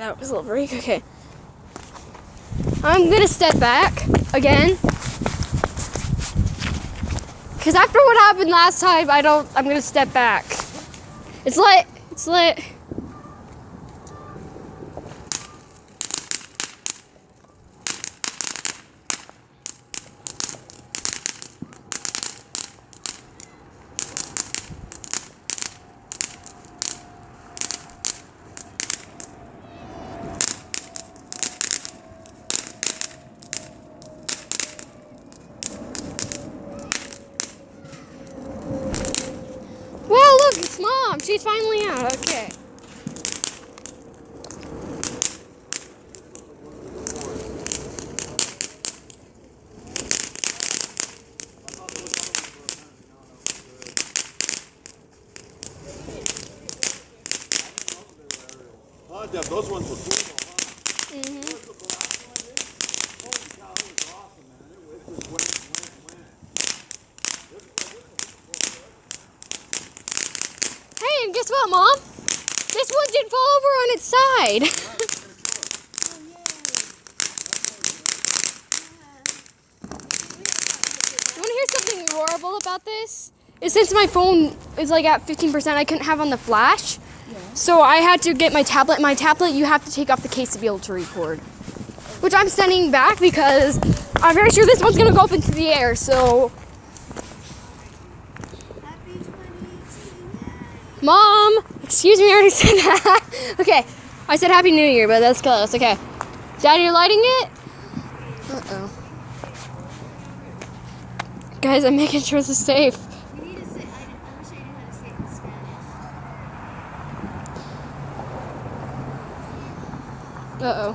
that was a little break. Okay. I'm gonna step back again. Cause after what happened last time, I'm gonna step back. It's lit. It's lit. Well, look, it's Mom. She's finally out. Okay. Yeah, those ones were cool, huh? Mm-hmm. Holy cow, that was awesome, man. It just went. Hey, and guess what, Mom? This one did fall over on its side. You want to hear something horrible about this? Is since my phone is like at 15%, I couldn't have on the flash. So I had to get my tablet. My tablet, you have to take off the case to be able to record. Which I'm sending back because I'm very sure this one's going to go up into the air, so... Mom! Excuse me, I already said that. Okay, I said Happy New Year, but that's close. Okay. Daddy, you're lighting it? Uh-oh. Guys, I'm making sure this is safe. You need to say, I wish I knew how to say it in Spanish. Uh-oh.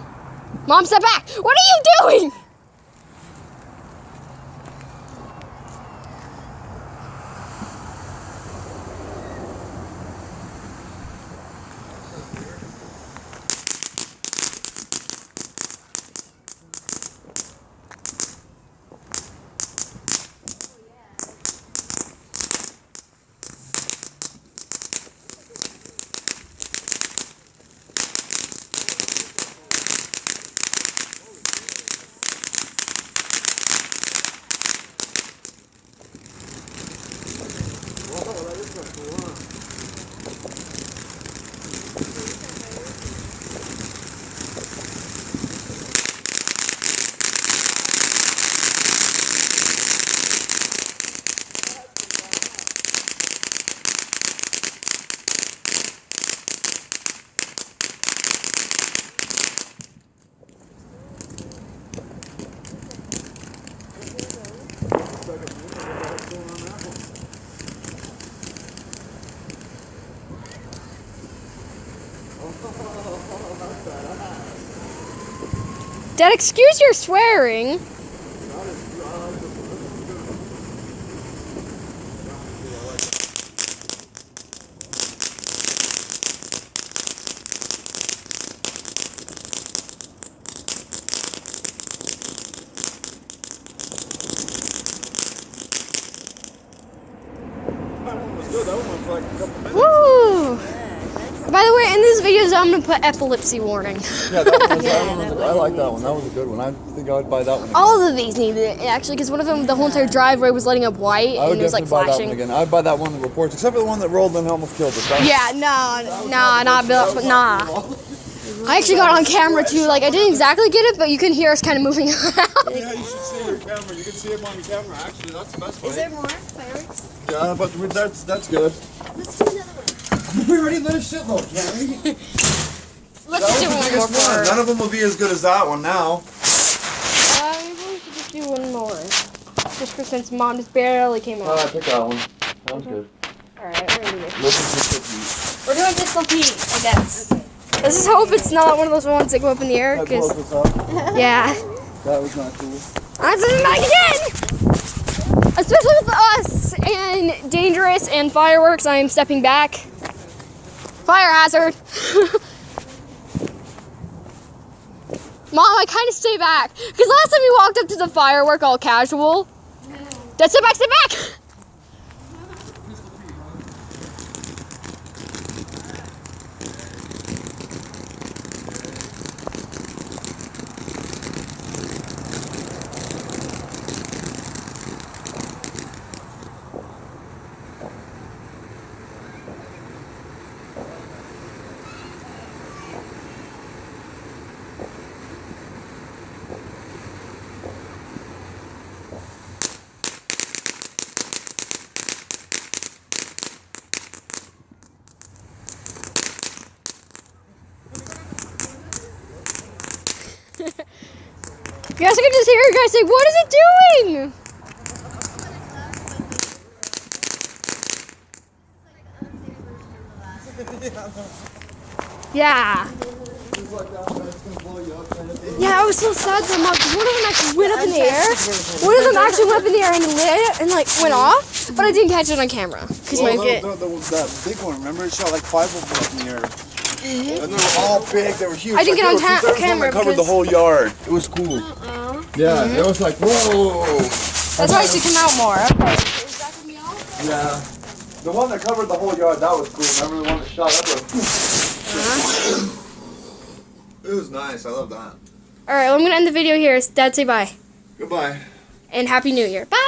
Mom, step back! What are you doing? Dad, excuse your swearing. Woo! By the way, in this video, I'm gonna put epilepsy warning. Yeah, that was I like that one. That was a good one. I think I would buy that one again. All of these needed it, actually, because one of them, the whole entire driveway was lighting up white, and it was like flashing. Again. I'd buy that one that reports, except for the one that rolled and almost killed us. Yeah, nah. I actually got on camera too. Like, I didn't exactly get it, but you can hear us kind of moving around. Yeah, you should see your camera. You can see him on the camera. Actually, that's the best way. Is there more fireworks? Yeah, but that's good. Let's do another one. We already lit a shitload, can't we? Let's do one more for her. None of them will be as good as that one now. Maybe we should just do one more. Just for since Mom just barely came out. I pick that one. Sounds good. Alright, we're gonna do this. Listen to We're doing this for Pete, I guess. Let's just hope it's not one of those ones that go up in the air, because... Yeah. That was not cool. I'm doing that again! Especially with us and dangerous and fireworks, I am stepping back. Fire hazard! Mom, I kind of stay back. Because last time we walked up to the firework all casual. Dad, step back, step back! Guys, I can just hear you guys say, "What is it doing?" Yeah. Yeah, I was so sad that one of them actually went up in the air. One of them actually went up in the air and lit and like went off, but I didn't catch it on camera because my that big one, remember? It shot like 5 of them up in the air. And they were all big, they were huge. I didn't get on camera. That covered the whole yard. It was cool. Yeah, it was like, whoa. That's why I should come out more. Okay. Yeah. The one that covered the whole yard, that was cool. Remember the one that shot up? It was nice. I love that. Alright, well, I'm going to end the video here. Dad, say bye. Goodbye. And Happy New Year. Bye!